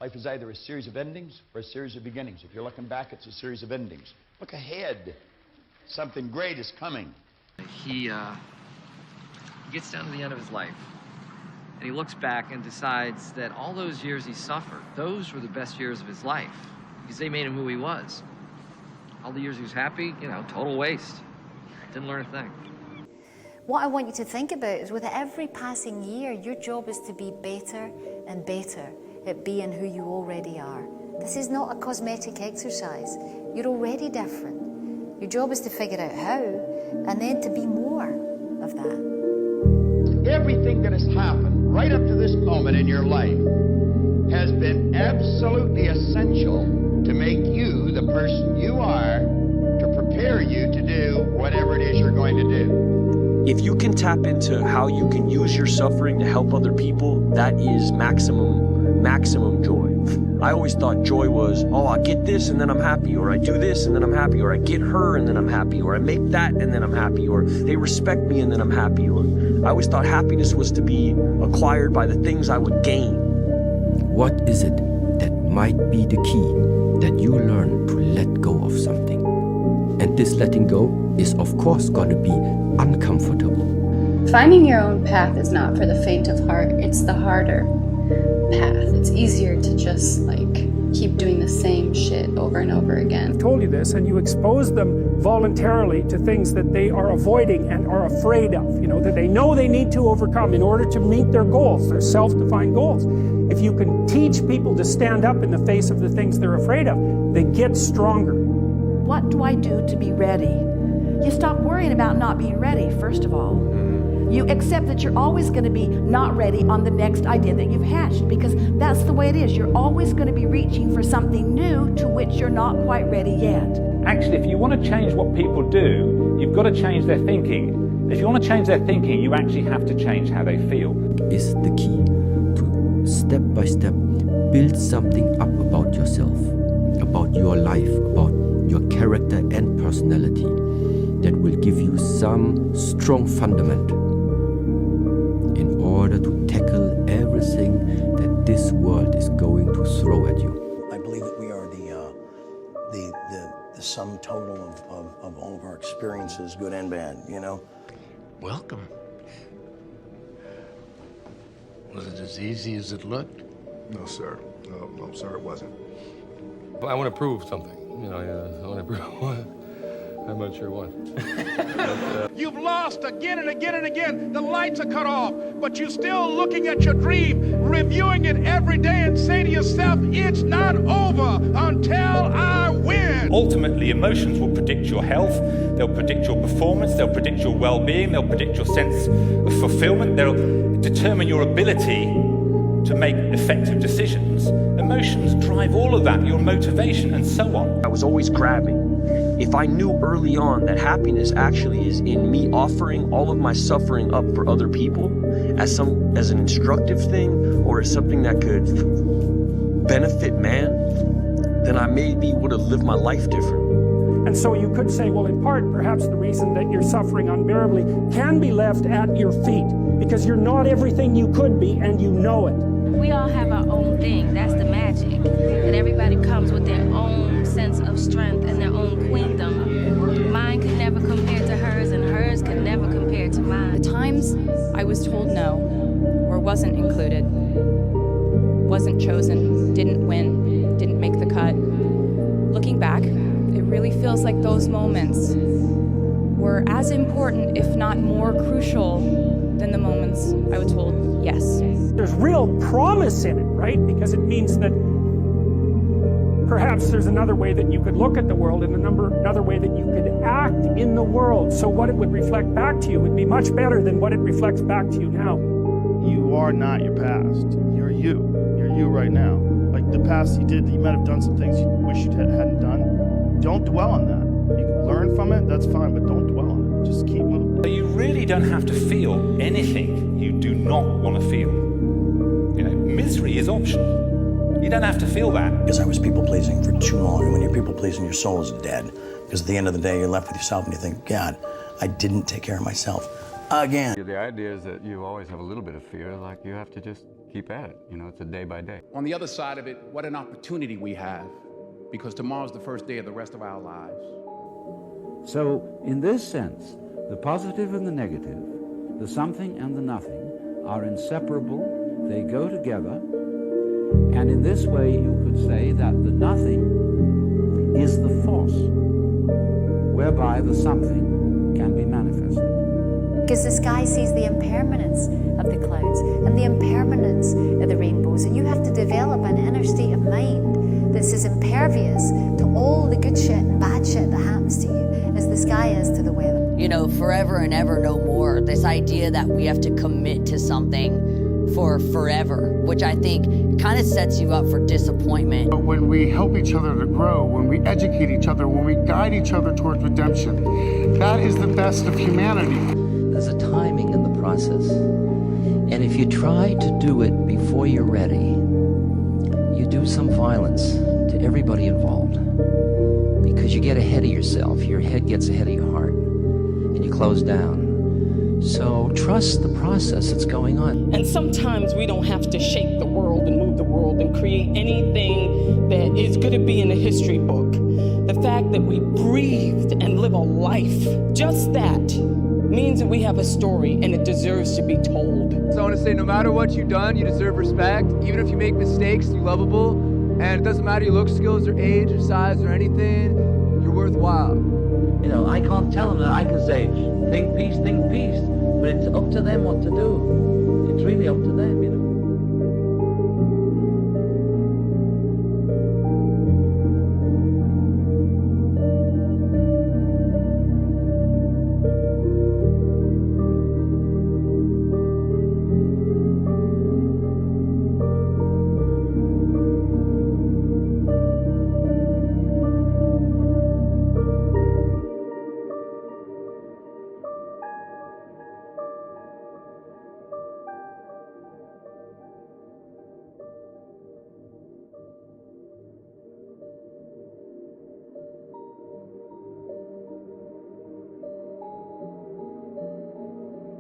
Life is either a series of endings or a series of beginnings. If you're looking back, it's a series of endings. Look ahead. Something great is coming. He gets down to the end of his life, and he looks back and decides that all those years he suffered, those were the best years of his life, because they made him who he was. All the years he was happy, you know, total waste. Didn't learn a thing. What I want you to think about is with every passing year, your job is to be better and better at being who you already are. This is not a cosmetic exercise. You're already different. Your job is to figure out how, and then to be more of that. Everything that has happened right up to this moment in your life has been absolutely essential to make you the person you are, to prepare you to do whatever it is you're going to do. If you can tap into how you can use your suffering to help other people, that is maximum joy. I always thought joy was, oh, I get this and then I'm happy, or I do this and then I'm happy, or I get her and then I'm happy, or I make that and then I'm happy, or they respect me and then I'm happy. Or I always thought happiness was to be acquired by the things I would gain. What is it that might be the key that you learn to let go of something? And this letting go is of course going to be uncomfortable. Finding your own path is not for the faint of heart. It's the harder path. It's easier to just keep doing the same shit over and over again. I've told you this, and you expose them voluntarily to things that they are avoiding and are afraid of, that they know they need to overcome in order to meet their goals, their self-defined goals. If you can teach people to stand up in the face of the things they're afraid of, they get stronger. What do I do to be ready? You stop worrying about not being ready, first of all. You accept that you're always going to be not ready on the next idea that you've hatched, because that's the way it is. You're always going to be reaching for something new to which you're not quite ready yet. Actually, if you want to change what people do, you've got to change their thinking. If you want to change their thinking, you actually have to change how they feel. Is the key to step by step build something up about yourself, about your life, about your character and personality that will give you some strong fundament in order to tackle everything that this world is going to throw at you. I believe that we are the sum total of all of our experiences, good and bad, Welcome. Was it as easy as it looked? No, sir. No, sir, it wasn't. Well, I want to prove something. I want to prove. I'm not sure what. You've lost again and again and again. The lights are cut off, but you're still looking at your dream, reviewing it every day and saying to yourself, it's not over until I win. Ultimately, emotions will predict your health, they'll predict your performance, they'll predict your well-being, they'll predict your sense of fulfillment, they'll determine your ability to make effective decisions. Emotions drive all of that, your motivation and so on. I was always grabbing. If I knew early on that happiness actually is in me offering all of my suffering up for other people as an instructive thing or as something that could benefit man, then I maybe would have lived my life different. And so you could say, well, in part, perhaps the reason that you're suffering unbearably can be left at your feet, because you're not everything you could be, and you know it. We all have our own thing. That's the magic. And everybody comes with their own sense of strength and their own queendom. Mine could never compare to hers, and hers could never compare to mine. The times I was told no, or wasn't included, wasn't chosen, didn't win, didn't make the cut. Looking back, it really feels like those moments were as important, if not more crucial, than the moments I was told yes. There's real promise in it, right? Because it means that perhaps there's another way that you could look at the world and another way that you could act in the world. So what it would reflect back to you would be much better than what it reflects back to you now. You are not your past. You're you. You're you right now. Like the past you did, you might have done some things you wish you hadn't done. Don't dwell on that. You can learn from it, that's fine, but don't dwell on it. Just keep moving. So you really don't have to feel anything you do not want to feel. Misery is optional. You don't have to feel that. Because I was people-pleasing for too long, and when you're people-pleasing, your soul is dead. Because at the end of the day, you're left with yourself, and you think, God, I didn't take care of myself again. The idea is that you always have a little bit of fear, like you have to just keep at it. You know, it's a day by day. On the other side of it, what an opportunity we have, because tomorrow's the first day of the rest of our lives. So, in this sense, the positive and the negative, the something and the nothing, are inseparable, they go together, and in this way you could say that the nothing is the force whereby the something can be manifested. Because the sky sees the impermanence of the clouds and the impermanence of the rainbows, and you have to develop an inner state of mind that's as impervious to all the good shit and bad shit that happens to you as the sky is to the weather. You know, forever and ever, no more. This idea that we have to commit to something for forever, which I think kind of sets you up for disappointment. But when we help each other to grow, when we educate each other, when we guide each other towards redemption, that is the best of humanity. There's a timing in the process. And if you try to do it before you're ready, you do some violence to everybody involved. Because you get ahead of yourself, your head gets ahead of your heart, and you close down. So trust the process that's going on. And sometimes we don't have to shake the world and move the world and create anything that is going to be in a history book. The fact that we breathed and live a life, just that, means that we have a story and it deserves to be told. So I want to say, no matter what you've done, you deserve respect. Even if you make mistakes, you're lovable. And it doesn't matter your look, skills, or age, or size, or anything, you're worthwhile. You know, I can't tell them that. I can say, think peace, but it's up to them what to do. It's really up